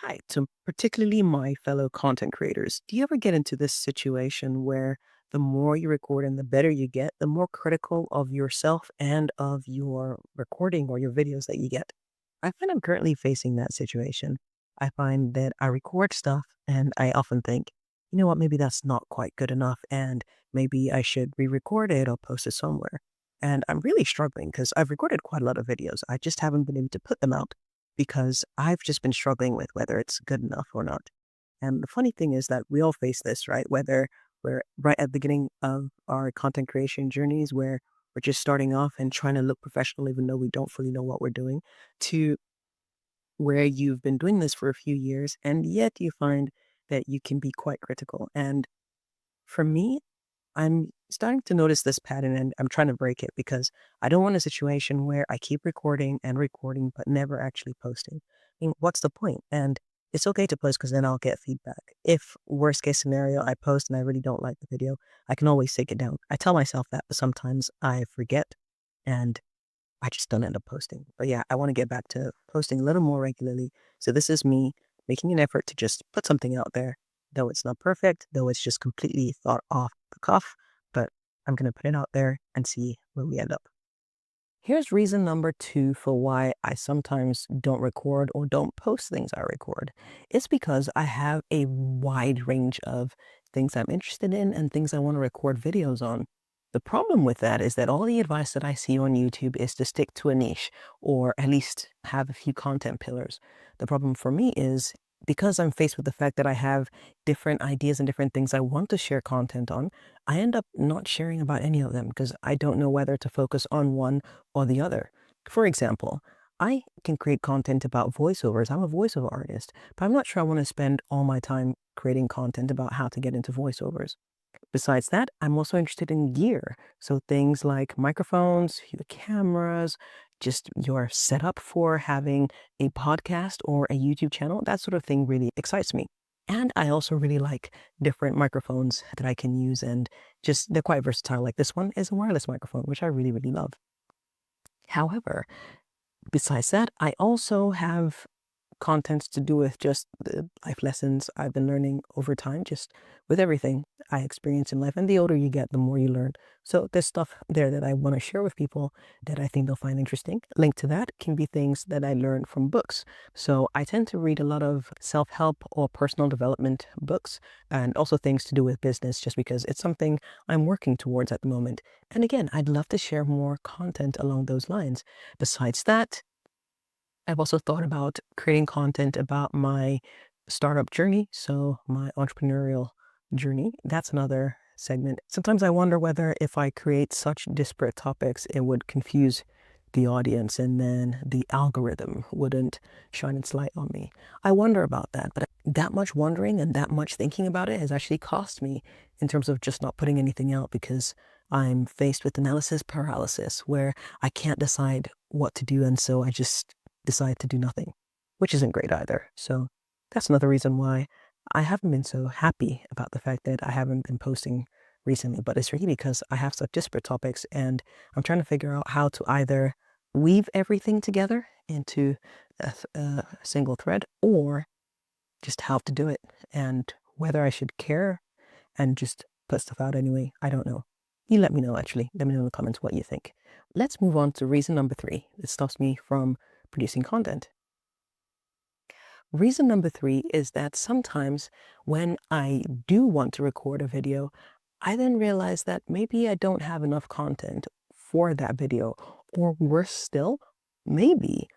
Hi, to particularly my fellow content creators. Do you ever get into this situation where the more you record and the better you get, the more critical of yourself and of your recording or your videos that you get? I find I'm currently facing that situation. I find that I record stuff and I often think, you know what, maybe that's not quite good enough and maybe I should re-record it or post it somewhere. And I'm really struggling because I've recorded quite a lot of videos. I just haven't been able to put them out because I've just been struggling with whether it's good enough or not. And the funny thing is that we all face this, right? Whether we're right at the beginning of our content creation journeys where we're just starting off and trying to look professional, even though we don't fully know what we're doing, to where you've been doing this for a few years and yet you find that you can be quite critical. And for me, I'm starting to notice this pattern and I'm trying to break it because I don't want a situation where I keep recording and recording, but never actually posting. I mean, what's the point? And it's okay to post because then I'll get feedback. If worst case scenario, I post and I really don't like the video, I can always take it down. I tell myself that, but sometimes I forget and I just don't end up posting. But yeah, I want to get back to posting a little more regularly. So this is me making an effort to just put something out there, though it's not perfect, though it's just completely thought off the cuff, but I'm going to put it out there and see where we end up. Here's reason number two for why I sometimes don't record or don't post things I record. It's because I have a wide range of things I'm interested in and things I want to record videos on. The problem with that is that all the advice that I see on YouTube is to stick to a niche or at least have a few content pillars. The problem for me is because I'm faced with the fact that I have different ideas and different things I want to share content on, I end up not sharing about any of them because I don't know whether to focus on one or the other. For example, I can create content about voiceovers. I'm a voiceover artist, but I'm not sure I want to spend all my time creating content about how to get into voiceovers. Besides that, I'm also interested in gear. So things like microphones, the cameras, just your setup for having a podcast or a YouTube channel, that sort of thing really excites me. And I also really like different microphones that I can use and just they're quite versatile. Like this one is a wireless microphone, which I really, really love. However, besides that, I also have content to do with just the life lessons I've been learning over time, just with everything I experience in life. And the older you get, the more you learn. So there's stuff there that I want to share with people that I think they'll find interesting. Link to that can be things that I learned from books. So I tend to read a lot of self-help or personal development books and also things to do with business just because it's something I'm working towards at the moment. And again, I'd love to share more content along those lines. Besides that, I've also thought about creating content about my startup journey, so my entrepreneurial journey. That's another segment. Sometimes I wonder whether if I create such disparate topics, it would confuse the audience and then the algorithm wouldn't shine its light on me. I wonder about that, but that much wondering and that much thinking about it has actually cost me in terms of just not putting anything out because I'm faced with analysis paralysis where I can't decide what to do. And so I just decide to do nothing, which isn't great either. So that's another reason why I haven't been so happy about the fact that I haven't been posting recently, but it's really because I have such disparate topics and I'm trying to figure out how to either weave everything together into a single thread or just how to do it and whether I should care and just put stuff out anyway. I don't know. You let me know, actually. Let me know in the comments what you think. Let's move on to reason number three that stops me from producing content. Reason number three is that sometimes when I do want to record a video, I then realize that maybe I don't have enough content for that video. Or worse still, maybe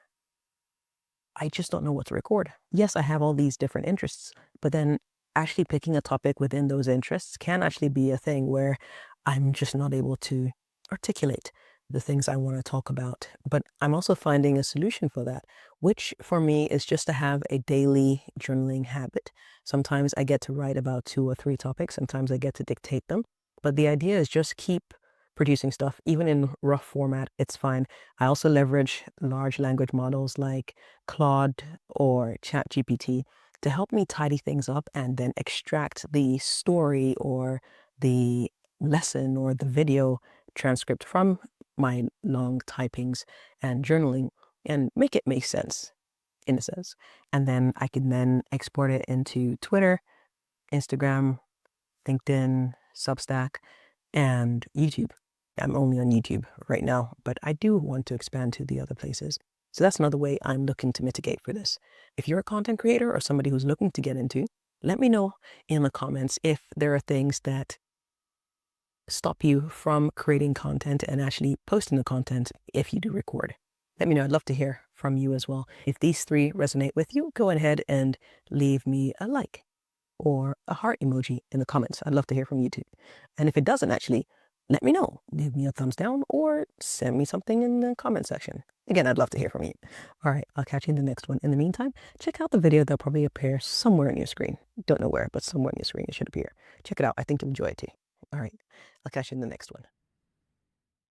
I just don't know what to record. Yes, I have all these different interests, but then actually picking a topic within those interests can actually be a thing where I'm just not able to articulate the things I want to talk about. But I'm also finding a solution for that, which for me is just to have a daily journaling habit. Sometimes I get to write about 2 or 3 topics, sometimes I get to dictate them. But the idea is just keep producing stuff, even in rough format, it's fine. I also leverage large language models like Claude or ChatGPT to help me tidy things up and then extract the story or the lesson or the video transcript from my long typings and journaling and make it make sense. in a sense. And then I can then export it into Twitter, Instagram, LinkedIn, Substack, and YouTube. I'm only on YouTube right now, but I do want to expand to the other places. So that's another way I'm looking to mitigate for this. If you're a content creator or somebody who's looking to get into, let me know in the comments if there are things that stop you from creating content and actually posting the content if you do record. Let me know. I'd love to hear from you as well. If these three resonate with you, go ahead and leave me a like or a heart emoji in the comments. I'd love to hear from you too. And if it doesn't actually, let me know. Give me a thumbs down or send me something in the comment section. Again, I'd love to hear from you. All right, I'll catch you in the next one. In the meantime, check out the video. That'll probably appear somewhere on your screen. Don't know where, but somewhere on your screen it should appear. Check it out. I think you'll enjoy it too. All right, I'll catch you in the next one.